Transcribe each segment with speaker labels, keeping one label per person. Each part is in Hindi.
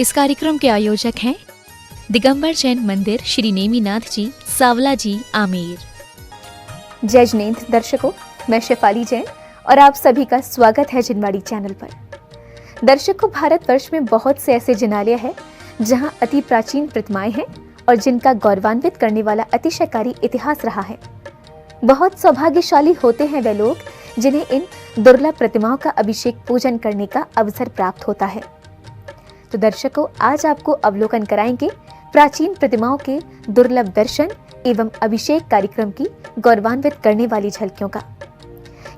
Speaker 1: इस कार्यक्रम के आयोजक हैं दिगंबर जैन मंदिर श्री नेमिनाथ जी, सावला जी, आमेर।
Speaker 2: जय जिनेंद्र दर्शकों, मैं शेफाली जैन और आप सभी का स्वागत है जिनवाड़ी चैनल पर। दर्शकों, भारतवर्ष में बहुत से ऐसे जिनालय हैं जहां अति प्राचीन प्रतिमाएं हैं और जिनका गौरवान्वित करने वाला अतिशयकारी इतिहास रहा है। बहुत सौभाग्यशाली होते हैं वे लोग जिन्हें इन दुर्लभ प्रतिमाओं का अभिषेक पूजन करने का अवसर प्राप्त होता है। तो दर्शकों, आज आपको अवलोकन कराएंगे प्राचीन प्रतिमाओं के दुर्लभ दर्शन एवं अभिषेक कार्यक्रम की गौरवान्वित करने वाली झलकियों का।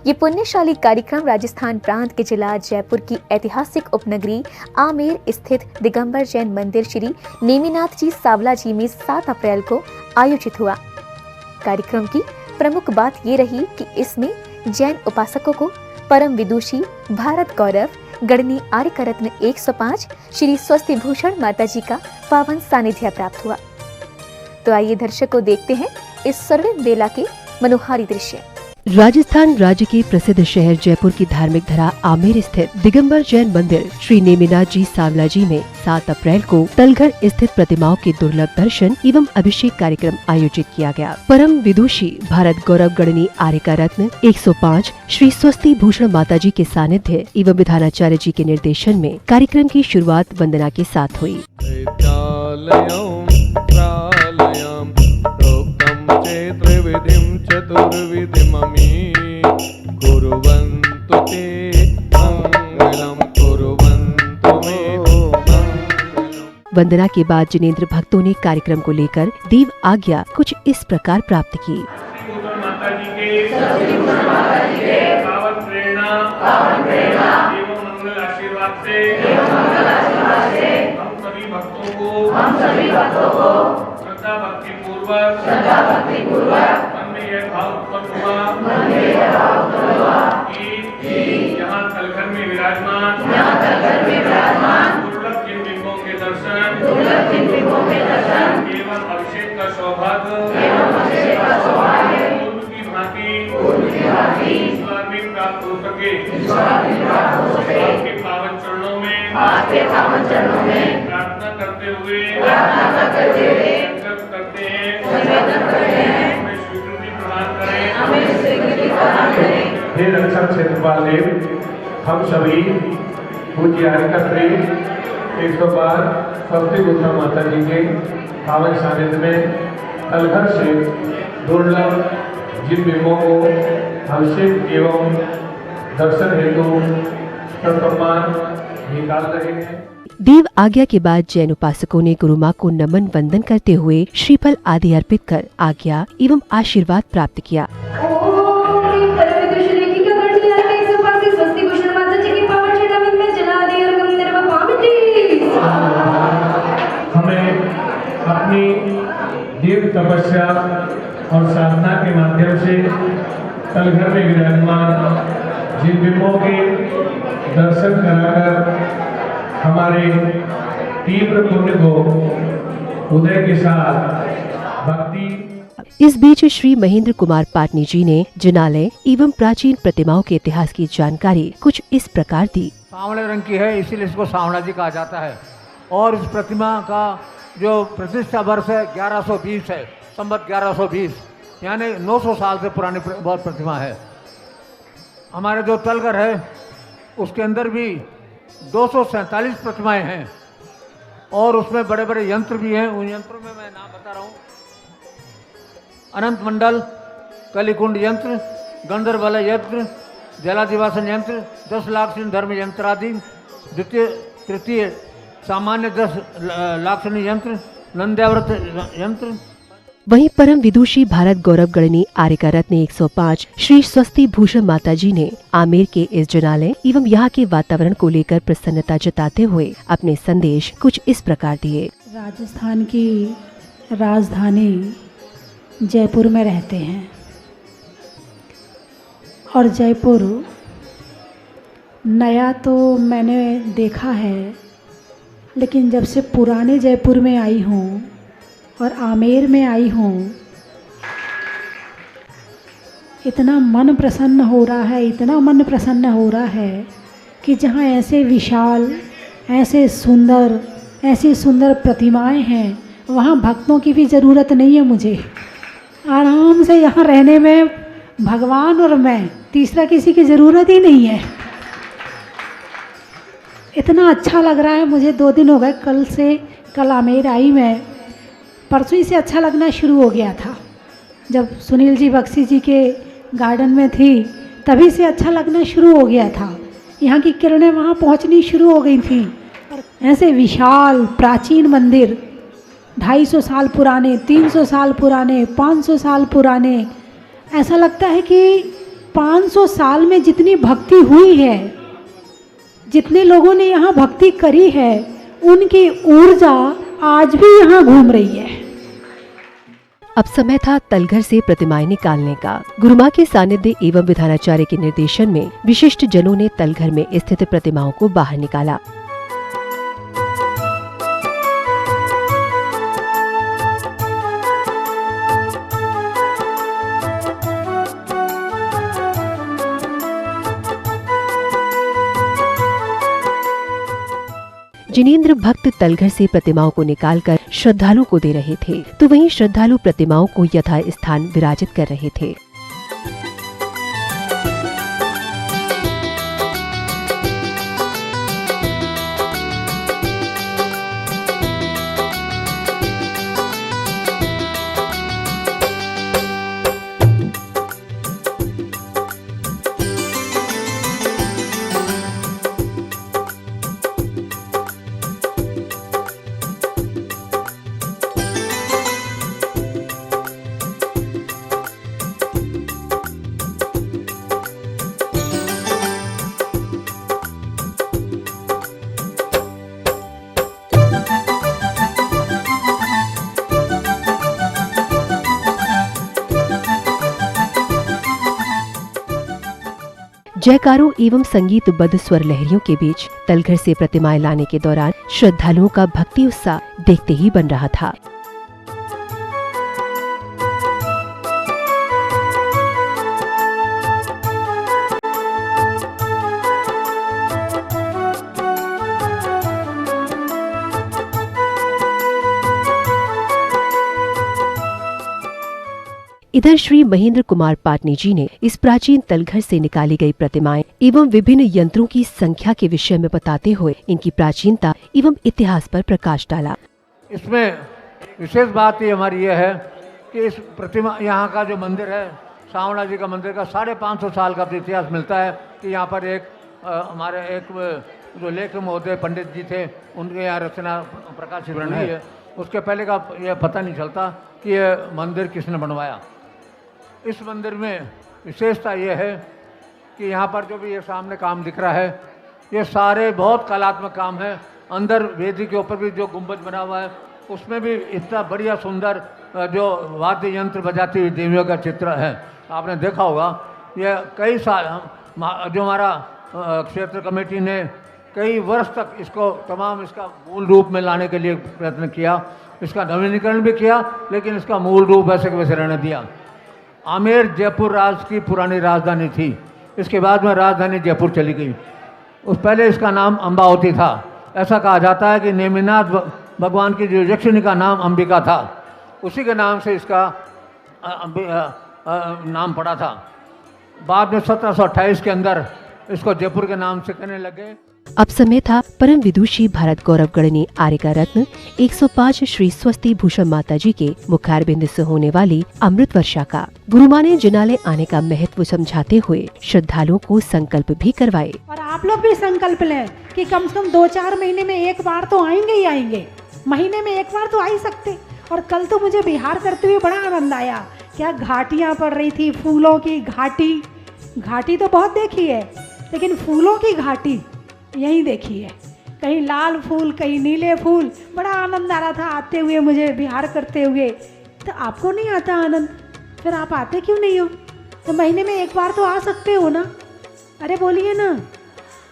Speaker 2: ये पुण्यशाली कार्यक्रम राजस्थान प्रांत के जिला जयपुर की ऐतिहासिक उपनगरी आमेर स्थित दिगंबर जैन मंदिर श्री नेमिनाथ जी, सावला जी में 7 अप्रैल को आयोजित हुआ। कार्यक्रम की प्रमुख बात ये रही कि इसमें जैन उपासकों को परम विदुषी भारत गौरव गणनी आर्य रत्न 105 श्री स्वस्ति भूषण माता जी का पावन सानिध्य प्राप्त हुआ। तो आइए दर्शकों, देखते हैं इस स्वर्णिम बेला के मनोहारी दृश्य।
Speaker 3: राजस्थान राज्य के प्रसिद्ध शहर जयपुर की धार्मिक धरा आमेर स्थित दिगंबर जैन मंदिर श्री नेमिनाथ जी, सावला जी में 7 अप्रैल को तलघर स्थित प्रतिमाओं के दुर्लभ दर्शन एवं अभिषेक कार्यक्रम आयोजित किया गया। परम विदुषी भारत गौरव गणनी आर्य रत्न 105 श्री स्वस्ति भूषण माता जी के सानिध्य एवं विधानाचार्य जी के निर्देशन में कार्यक्रम की शुरुआत वंदना के साथ हुई।
Speaker 4: चतुर्विधिममी कुर्वन्तु ते मंगलम कुर्वन्तु मे मंगलम।
Speaker 3: वंदना के बाद जिनेंद्र भक्तों ने कार्यक्रम को लेकर देव आज्ञा कुछ इस प्रकार प्राप्त की।
Speaker 4: माता जी के पावन प्रेरणा एवं मंगल आशीर्वाद से हम सभी भक्तों को श्रद्धा भक्ति पूर्वक मन में यह भाव उत्पन्न हुआ कि यहाँ तलघर में विराजमान दुर्लभ जिन बिंबों के दर्शन एवं अभिषेक का सौभाग्य पूर्व की भांति इस बार भी प्राप्त हो सके। आपके पावन चरणों में प्रार्थना करते हुए संकल्प करते हैं हमें स्वीकृति प्रदान करें। हे रक्षक क्षेत्रपाल देव, हम सभी पूज्य आर्यकत्री 112 स्वस्ति भूषण माता जी के पावन सानिध्य में तलघर से दुर्लभ जिन बिंबों को अभिषेक एवं दर्शन हेतु सम्मान निकाल रहे हैं।
Speaker 3: देव आज्ञा के बाद जैन उपासकों ने गुरु माँ को नमन वंदन करते हुए श्रीफल आदि अर्पित कर आज्ञा एवं आशीर्वाद प्राप्त किया।
Speaker 4: हमें अपनी दीर्घ तपस्या और साधना के माध्यम से तलघर में विराजमान जिन बिंबों के दर्शन कराकर हमारे तीव्र पुण्य को उदय के साथ भक्ति।
Speaker 3: इस बीच श्री महेंद्र कुमार पाटनी जी ने जिनालय एवं प्राचीन प्रतिमाओं के इतिहास की जानकारी कुछ इस प्रकार दी।
Speaker 5: सांवले रंग की है, इसीलिए इसको सांवला जी कहा जाता है। और इस प्रतिमा का जो प्रतिष्ठा वर्ष है 1120 है, संवत 1120, यानी 900 साल से पुरानी बहुत प्रतिमा है। हमारे जो तलघर है उसके अंदर भी 247 प्रतिमाएं हैं और उसमें बड़े बड़े यंत्र भी हैं। उन यंत्रों में मैं नाम बता रहा हूँ: अनंत मंडल, कलिकुंड यंत्र, गंधर्वल यंत्र, जलाधिवासन यंत्र, 10 लाक्षणी धर्म यंत्र आदि, द्वितीय तृतीय सामान्य 10 लाक्षणी यंत्र, नंद्याव्रत यंत्र।
Speaker 3: वहीं परम विदुषी भारत गौरव गणनी आर्य रत्न 105 श्री स्वस्ति भूषण माता जी ने आमेर के इस जिनालय एवं यहाँ के वातावरण को लेकर प्रसन्नता जताते हुए अपने संदेश कुछ इस प्रकार दिए।
Speaker 6: राजस्थान की राजधानी जयपुर में रहते हैं और जयपुर नया तो मैंने देखा है, लेकिन जब से पुराने जयपुर में आई हूँ और आमेर में आई हूँ, इतना मन प्रसन्न हो रहा है, इतना मन प्रसन्न हो रहा है कि जहाँ ऐसे विशाल, ऐसे सुंदर, ऐसी सुंदर प्रतिमाएं हैं, वहाँ भक्तों की भी ज़रूरत नहीं है मुझे। आराम से यहाँ रहने में भगवान और मैं, तीसरा किसी की ज़रूरत ही नहीं है। इतना अच्छा लग रहा है मुझे। 2 दिन हो गए, कल आमेर आई मैं, परसों ही से अच्छा लगना शुरू हो गया था। जब सुनील जी बख्शी जी के गार्डन में थी तभी से अच्छा लगना शुरू हो गया था। यहाँ की किरणें वहाँ पहुँचनी शुरू हो गई थी। ऐसे विशाल प्राचीन मंदिर, 250 साल पुराने, 300 साल पुराने, 500 साल पुराने, ऐसा लगता है कि 500 साल में जितनी भक्ति हुई है, जितने लोगों ने यहाँ भक्ति करी है, उनकी ऊर्जा आज भी यहाँ घूम रही है।
Speaker 3: अब समय था तलघर से प्रतिमाएं निकालने का। गुरु मां के सानिध्य एवं विधानाचार्य के निर्देशन में विशिष्ट जनों ने तलघर में स्थित प्रतिमाओं को बाहर निकाला। जिनेंद्र भक्त तलघर से प्रतिमाओं को निकालकर श्रद्धालुओं को दे रहे थे, तो वहीं श्रद्धालु प्रतिमाओं को यथा स्थान विराजित कर रहे थे। जयकारों एवं संगीतबद्ध स्वर लहरियों के बीच तलघर से प्रतिमाएं लाने के दौरान श्रद्धालुओं का भक्ति उत्साह देखते ही बन रहा था। इधर श्री महेंद्र कुमार पाटनी जी ने इस प्राचीन तलघर से निकाली गई प्रतिमाएं एवं विभिन्न यंत्रों की संख्या के विषय में बताते हुए इनकी प्राचीनता एवं इतिहास पर प्रकाश डाला।
Speaker 5: इसमें विशेष बात ये हमारी ये है कि इस प्रतिमा, यहाँ का जो मंदिर है, सांवला जी का मंदिर का 550 साल का इतिहास मिलता है कि यहाँ पर हमारे एक जो लेख महोदय पंडित जी थे, उनके यहाँ रचना प्रकाशित हुई है। उसके पहले का यह पता नहीं चलता कि यह मंदिर किसने बनवाया। इस मंदिर में विशेषता ये है कि यहाँ पर जो भी ये सामने काम दिख रहा है, ये सारे बहुत कलात्मक काम है। अंदर वेदी के ऊपर भी जो गुंबद बना हुआ है, उसमें भी इतना बढ़िया सुंदर जो वाद्य यंत्र बजाती हुई देवियों का चित्र है, आपने देखा होगा। ये कई साल जो हमारा क्षेत्र कमेटी ने कई वर्ष तक इसको इसका मूल रूप में लाने के लिए प्रयत्न किया, इसका नवीनीकरण भी किया, लेकिन इसका मूल रूप वैसे के वैसे रहने दिया। आमेर जयपुर राज की पुरानी राजधानी थी, इसके बाद में राजधानी जयपुर चली गई। उस पहले इसका नाम अम्बावती था। ऐसा कहा जाता है कि नेमिनाथ भगवान की जो यक्षिणी का नाम अंबिका था, उसी के नाम से इसका नाम पड़ा था। बाद में 1728 के अंदर इसको जयपुर के नाम से कहने लगे।
Speaker 3: अब समय था परम विदुषी भारत गौरव गणनी आर्य का रत्न 105 श्री स्वस्ति भूषण माता जी के मुखारबिंद से होने वाली अमृत वर्षा का। गुरु मां ने जिनालय आने का महत्व समझाते हुए श्रद्धालुओं को संकल्प भी करवाए।
Speaker 6: और आप लोग भी संकल्प लें कि कम से कम 2-4 महीने में एक बार तो आएंगे ही आएंगे, महीने में एक बार तो आ ही सकते। और कल तो मुझे बिहार करते हुए बड़ा आनंद आया। क्या घाटियाँ पड़ रही थी, फूलों की घाटी तो बहुत देखी है, लेकिन फूलों की घाटी यही देखी है। कहीं लाल फूल, कहीं नीले फूल, बड़ा आनंद आ रहा था आते हुए मुझे बिहार करते हुए। तो आपको नहीं आता आनंद, फिर आप आते क्यों नहीं हो? तो महीने में एक बार तो आ सकते हो ना। अरे बोलिए ना,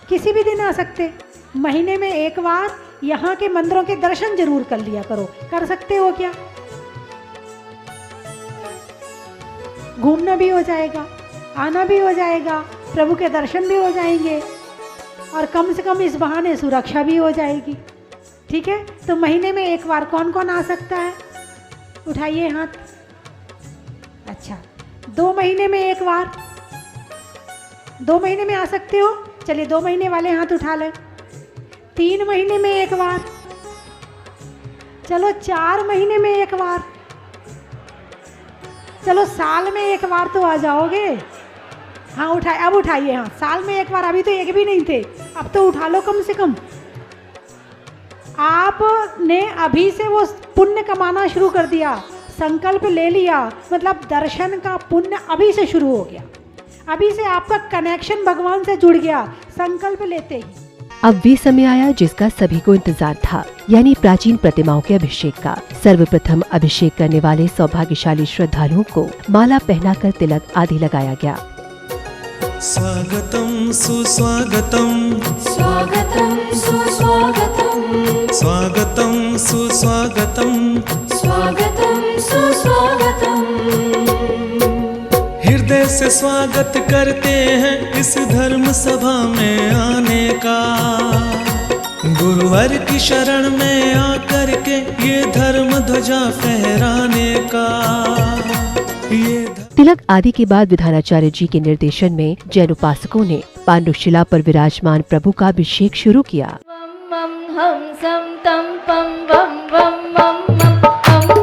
Speaker 6: किसी भी दिन आ सकते। महीने में एक बार यहाँ के मंदिरों के दर्शन जरूर कर लिया करो। कर सकते हो क्या? घूमना भी हो जाएगा, आना भी हो जाएगा, प्रभु के दर्शन भी हो जाएंगे, और कम से कम इस बहाने सुरक्षा भी हो जाएगी। ठीक है, तो महीने में एक बार कौन कौन आ सकता है? उठाइए हाथ। अच्छा, 2 महीने में एक बार, 2 महीने में आ सकते हो? चलिए 2 महीने वाले हाथ उठा लें। 3 महीने में एक बार, चलो 4 महीने में एक बार, चलो साल में एक बार तो आ जाओगे। हाँ उठाए, अब उठाइए। हाँ, साल में एक बार, अभी तो एक भी नहीं थे, अब तो उठा लो कम से कम। आपने अभी से वो पुण्य कमाना शुरू कर दिया, संकल्प ले लिया, मतलब दर्शन का पुण्य अभी से शुरू हो गया। अभी से आपका कनेक्शन भगवान से जुड़ गया संकल्प लेते ही।
Speaker 3: अब वे समय आया जिसका सभी को इंतजार था, यानी प्राचीन प्रतिमाओं के अभिषेक का। सर्वप्रथम अभिषेक करने वाले सौभाग्यशाली श्रद्धालुओं को माला पहनाकर तिलक आदि लगाया गया।
Speaker 7: स्वागतम सुस्वागतम,
Speaker 8: स्वागतं सुस्वागतं,
Speaker 7: स्वागतम सुस्वागतम,
Speaker 8: स्वागतं सुस्वागतं।
Speaker 7: हृदय से स्वागत करते हैं इस धर्म सभा में आने का। गुरुवर की शरण में आकर के ये धर्म ध्वजा फहराने का। ये
Speaker 3: तिलक आदि के बाद विधानाचार्य जी के निर्देशन में जैन उपासकों ने पांडुशिला पर विराजमान प्रभु का अभिषेक शुरू किया।
Speaker 1: मम हम सम तम पम वम वम मम मम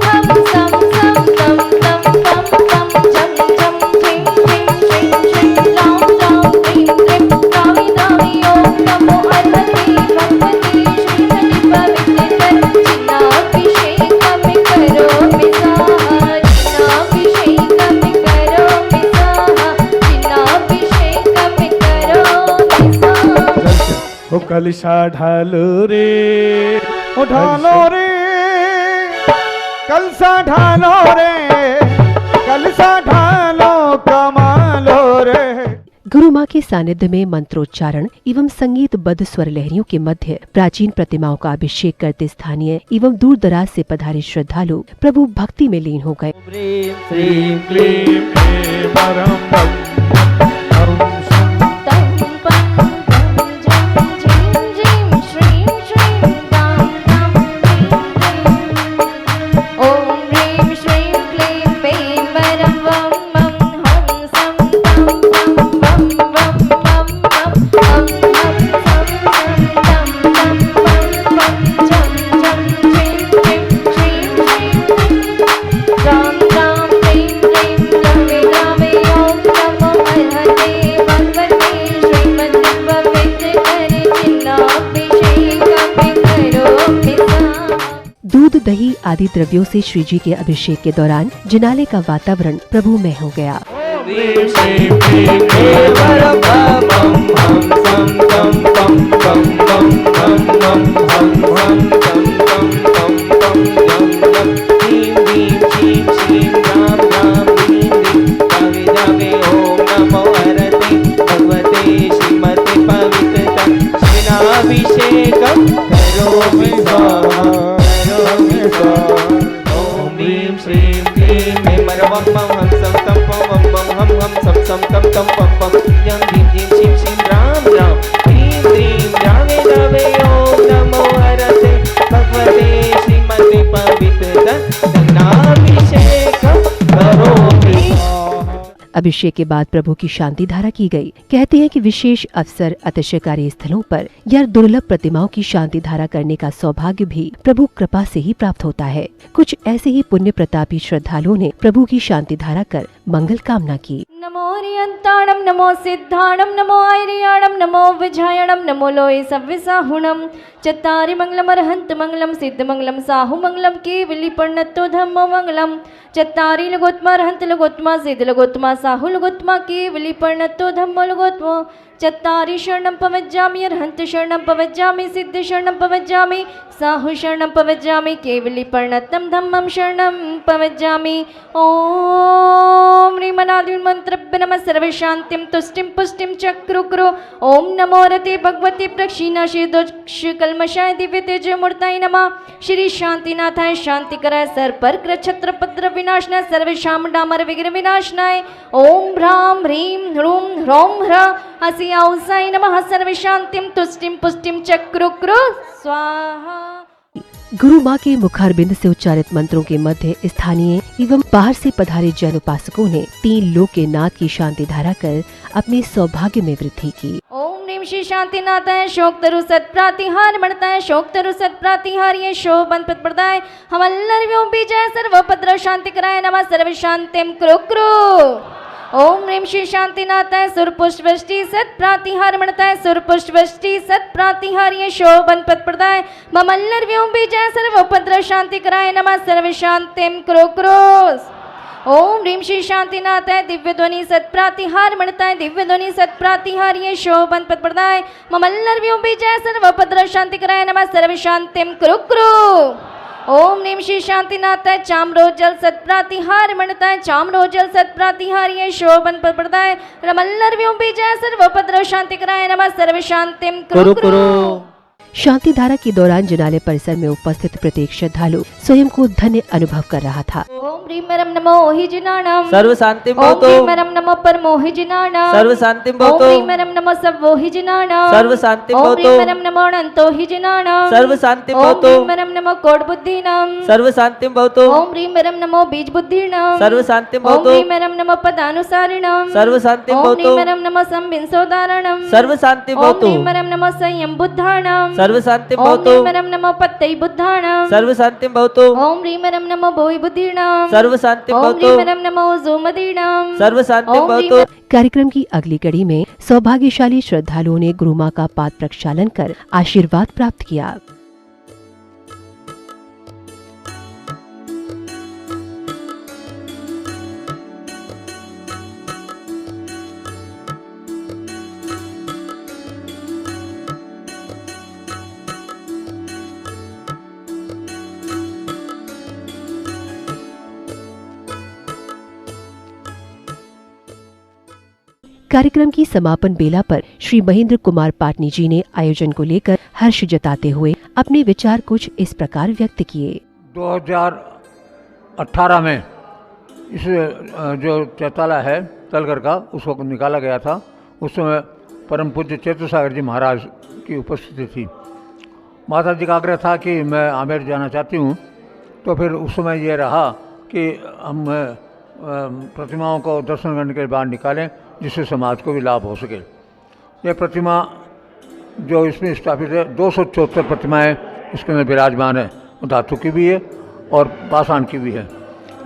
Speaker 1: हम सम सम तम तम पम पम जम जम ह्रीं ह्रीं श्रीं श्रीं राम राम ह्रीं ह्रीं दावी दावी ओम नमो हरहते भगवते श्रीमति पवित्र जिनाभिषेक में करो मिसाहा, जिनाभिषेक में करो मिसाहा, जिनाभिषेक में करो मिसाहा।
Speaker 4: वो कलशा ढालो रे,
Speaker 9: ओ ढालो रे, कलसा ढालो रे, कलसा ढालो कमालो रे।
Speaker 3: गुरु माँ के सानिध्य में मंत्रोच्चारण एवं संगीतबद्ध स्वर लहरियों के मध्य प्राचीन प्रतिमाओं का अभिषेक करते स्थानीय एवं दूर दराज से पधारे श्रद्धालु प्रभु भक्ति में लीन हो गए।
Speaker 9: श्रीं क्लीं हे परम
Speaker 1: तम पम पम जम झीं झीं श्रीं श्रीं दाम दाम ओम ह्रीं श्रीं क्लीं पें परम वम मम हम सम तम पम वम वम मम मम हम सम तम तम पम पम जम जम झीं झीं श्रीं श्रीं राम राम ह्रीं ह्रीं दावे दावे ओम नमो हरहते भगवते श्रीमति पवित्र जिनाभिषेक में करो मिसाहा।
Speaker 3: दूध दही आदि द्रव्यों से श्री जी के अभिषेक के दौरान जिनालय का वातावरण प्रभुमय हो गया।
Speaker 7: अभिषेकम करो मिसाहा, करो मिसाहा। ओम ह्रीं श्रीं क्लीं हे परम वम हम सम तम पम वम वम हम सम सम तम तम पम पम जम झीं झीं श्रीं श्रीं राम राम ह्रीं ह्रीं दावे दावे ओम नमो हरहते भगवते श्रीमति पवित्र जिनाभिषेकम करो मिसाहा।
Speaker 3: अभिषेक के बाद प्रभु की शांति धारा की गई। कहते हैं कि विशेष अवसर अतिशयकारी स्थलों पर या दुर्लभ प्रतिमाओं की शांति धारा करने का सौभाग्य भी प्रभु कृपा से ही प्राप्त होता है। कुछ ऐसे ही पुण्य प्रतापी श्रद्धालुओं ने प्रभु की शांति धारा कर मंगल कामना की।
Speaker 1: नमो रियंताणम नमो सिद्धाणम नमो ऐरियाणम नमो विजयाणम नमो लोये सव्यसाहुणम चत्तारि मंगलम अरहंत मंगलम सिद्ध मंगलम साहु मंगलम केवली पर्णतो धम्मो मंगलम चत्तारि लगोत्मा अरहंत लगोत्मा सिद्ध लगोत्मा साहु लगोत्मा केवली पर्णतो धम्मो लगोत्मो चत्तारि शरणं पवज्जामि अरहंत शरणं पवज्जामि सिद्ध शरणं पवज्जामि साहु शरणं पवज्जामि केवली पर्णतं धम्मं शरणं पवज्जामि। ओम ह्रीमनादिमन्त्रभ्य नमः सर्वशान्तिं तुष्टिं पुष्टिं चक्रुक्रो ओम नमो रते भगवते प्रक्षिणाशे दोष कल्मषाय दिव्य तेजमूर्ताय नमः। श्री शांतिनाथाय शांतिकराय सर्पर छत्रपत्र विनाशनाय सर्वेषां डामर विघ्न विनाशनाय ओम ह्रां ह्रीं ह्रूं ह्रौं ह्रः हसियाउसाय नमः। सर्वशान्तिं तुष्टिं पुष्टिं चक्रुक्रो स्वाहा।
Speaker 3: गुरु माँ के मुखारबिंद से उच्चारित मंत्रों के मध्य स्थानीय एवं बाहर से पधारे जैन उपासकों ने 3 लोक के नाथ की शांति धारा कर अपने सौभाग्य में वृद्धि की।
Speaker 1: ओम ह्रीं श्री शांतिनाथाय शोकतरु सत्प्रातिहार मणताय शोकतरु सत्प्रातिहार ये शोभन प्रदाय हमल्लर्व्यों बीजय सर्वपद्र शांति कराय नमः सर्व शांतिम कुरु कुरु। ओम ह्रीं श्री शांतिनाथाय सुरपुष्पवृष्टि सत्प्रातिहार मणताय सुरपुष्पवृष्टि सत्प्रातिहार ये शोभन प्रदाय ममल्लर्व्यों बीजय सर्वपद्र शांति कराय नमः सर्व शांतिम कुरु कुरु। ओम ह्रीं श्री शांतिनाथाय दिव्य ध्वनि सत्प्रातिहार मणताय दिव्य ध्वनि सत्प्रातिहार ये शोभन प्रदाय ममल्लर्व्यों बीजय सर्वपद्र शांति कराय नमः सर्व शांतिम कुरु कुरु। ओम ह्रीं श्री शांतिनाथाय चाम्रोजल सत्प्रातिहार मणताय चाम्रोजल सत्प्रातिहार ये शोभन प्रदाय ममल्लर्व्यों बीजय सर्वपद्र शांति कराय नमः सर्व शांतिम कुरु कुरु।
Speaker 3: शांति धारा के दौरान जिनालय परिसर में उपस्थित प्रत्येक श्रद्धालु स्वयं को धन्य अनुभव कर रहा था।
Speaker 1: ओम ह्रीं मरम नमो ओहिजिनाणम
Speaker 7: सर्व शांति
Speaker 1: ओम
Speaker 7: भवतु
Speaker 1: ह्रीं मरम नमो परमोहिजिनाणम
Speaker 7: सर्व शांति
Speaker 1: ओम
Speaker 7: भवतु
Speaker 1: ह्रीं मरम नमो सवोहिजिनाणम
Speaker 7: सर्व शांति
Speaker 1: ओम
Speaker 7: भवतु
Speaker 1: ह्रीं मरम नमो अनंतोहिजिनाणम
Speaker 7: सर्व शांति
Speaker 1: ओम
Speaker 7: भवतु
Speaker 1: ह्रीं मरम नमो कोडबुद्धिनाम
Speaker 7: सर्व शांति भवतु
Speaker 1: ओम ह्रीं मरम नमो बीजबुद्धिनाम
Speaker 7: सर्व शांति
Speaker 1: ओम
Speaker 7: भवतु
Speaker 1: ह्रीं मरम नमो पदानुसारिणाम
Speaker 7: सर्व शांति
Speaker 1: ओम ह्रीं
Speaker 7: भवतु
Speaker 1: मरम नमो संबिंसोदारणम
Speaker 7: सर्व शांति
Speaker 1: ओम
Speaker 7: भवतु
Speaker 1: ह्रीं मरम नमो संयम बुद्धाणाम
Speaker 7: सर्व शांति
Speaker 1: ओम
Speaker 7: भवतु
Speaker 1: ह्रीं मरम नमो पत्तै बुद्धाणाम
Speaker 7: सर्व शांति भवतु
Speaker 1: ओम ह्रीं मरम नमो भोई बुद्धिनाम
Speaker 7: सर्व शांति
Speaker 1: ओम
Speaker 7: भवतु
Speaker 1: ह्रीं मरम नमो जोमदीनाम
Speaker 7: सर्व शांति
Speaker 1: ओम ह्रीं
Speaker 7: भवतु।
Speaker 3: कार्यक्रम की अगली कड़ी में सौभाग्यशाली श्रद्धालुओं ने गुरु माँ का पाद प्रक्षालन कर आशीर्वाद प्राप्त किया। कार्यक्रम की समापन बेला पर श्री महेंद्र कुमार पाटनी जी ने आयोजन को लेकर हर्ष जताते हुए अपने विचार कुछ इस प्रकार व्यक्त किए।
Speaker 5: 2018 में इस जो चैताला है तलगर का उसको निकाला गया था। उस समय परम पूज्य चेतु सागर जी महाराज की उपस्थिति थी। माता जी का आग्रह था कि मैं आमेर जाना चाहती हूँ, तो फिर उस समय ये रहा कि हम प्रतिमाओं को दर्शन करने के लिए बाहर निकालें जिससे समाज को भी लाभ हो सके। यह प्रतिमा जो इसमें स्थापित है 274 प्रतिमाएं इसके अंदर विराजमान है, धातु की भी है और पाषाण की भी है।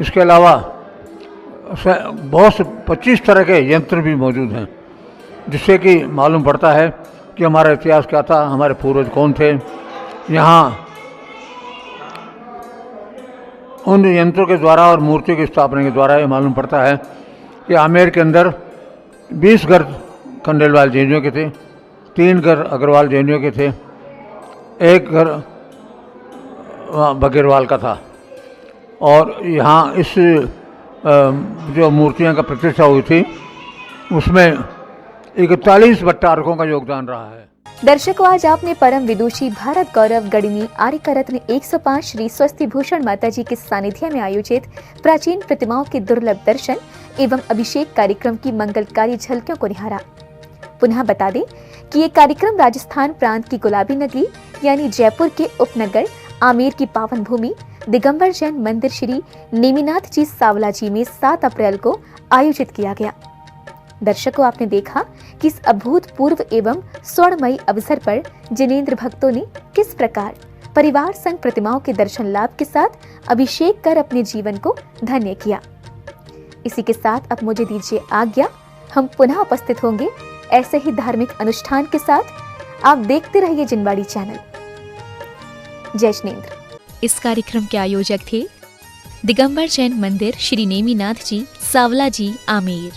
Speaker 5: इसके अलावा बहुत से 25 तरह के यंत्र भी मौजूद हैं, जिससे कि मालूम पड़ता है कि हमारा इतिहास क्या था, हमारे पूर्वज कौन थे। यहाँ उन यंत्रों के द्वारा और मूर्तियों की स्थापना के द्वारा ये मालूम पड़ता है कि आमेर के अंदर 20 घर खंडेलवाल जैनियों के थे, 3 घर अग्रवाल जैनियों के थे, 1 घर बघेरवाल का था। और यहाँ इस जो मूर्तियाँ का प्रतिष्ठा हुई थी उसमें 41 भट्टारकों का योगदान रहा है।
Speaker 2: दर्शकों, आज आपने परम विदुषी भारत गौरव गणिनी आर्य रत्न 105 श्री स्वस्ति भूषण माता जी के सानिध्य में आयोजित प्राचीन प्रतिमाओं के दुर्लभ दर्शन एवं अभिषेक कार्यक्रम की मंगलकारी झलकियों को निहारा। पुनः बता दें कि ये कार्यक्रम राजस्थान प्रांत की गुलाबी नगरी यानी जयपुर के उपनगर आमेर की पावन भूमि दिगंबर जैन मंदिर श्री नेमिनाथ जी सावला जी में 7 अप्रैल को आयोजित किया गया। दर्शकों, आपने देखा कि इस अभूतपूर्व एवं स्वर्णमयी अवसर पर जिनेंद्र भक्तों ने किस प्रकार परिवार संग प्रतिमाओं के दर्शन लाभ के साथ अभिषेक कर अपने जीवन को धन्य किया। इसी के साथ अब मुझे दीजिए आज्ञा। हम पुनः उपस्थित होंगे ऐसे ही धार्मिक अनुष्ठान के साथ। आप देखते रहिए जिनवाड़ी चैनल। जय जिनेंद्र।
Speaker 10: इस कार्यक्रम के आयोजक थे दिगंबर जैन मंदिर श्री नेमिनाथ जी सावला जी आमेर।